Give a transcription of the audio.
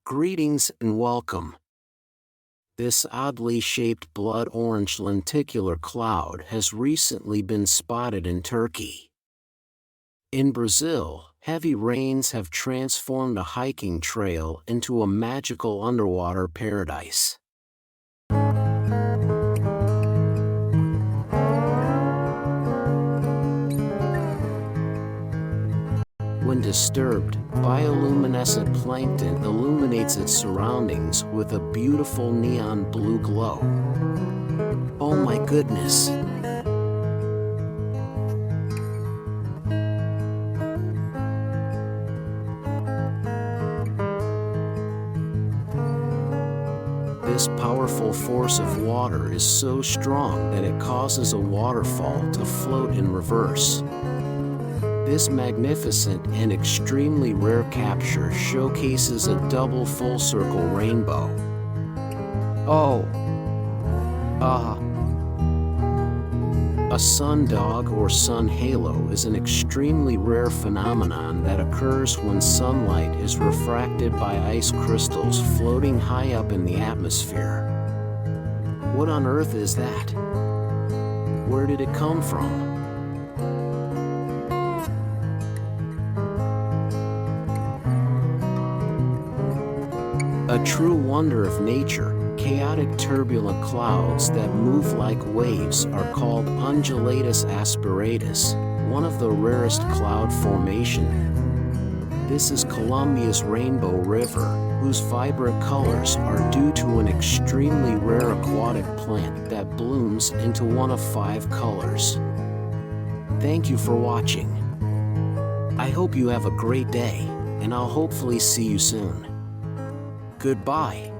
Greetings and welcome. This oddly shaped blood orange lenticular cloud has recently been spotted in Turkey. In Brazil, heavy rains have transformed a hiking trail into a magical underwater paradise. When disturbed, bioluminescent plankton illuminates its surroundings with a beautiful neon blue glow. Oh my goodness! This powerful force of water is so strong that it causes a waterfall to float in reverse. This magnificent and extremely rare capture showcases a double full-circle rainbow. A sun dog or sun halo is an extremely rare phenomenon that occurs when sunlight is refracted by ice crystals floating high up in the atmosphere. What on earth is that? Where did it come from? A true wonder of nature, chaotic turbulent clouds that move like waves are called undulatus asperatus, one of the rarest cloud formation. This is Colombia's Rainbow River, whose vibrant colors are due to an extremely rare aquatic plant that blooms into one of 5 colors. Thank you for watching. I hope you have a great day, and I'll hopefully see you soon. Goodbye.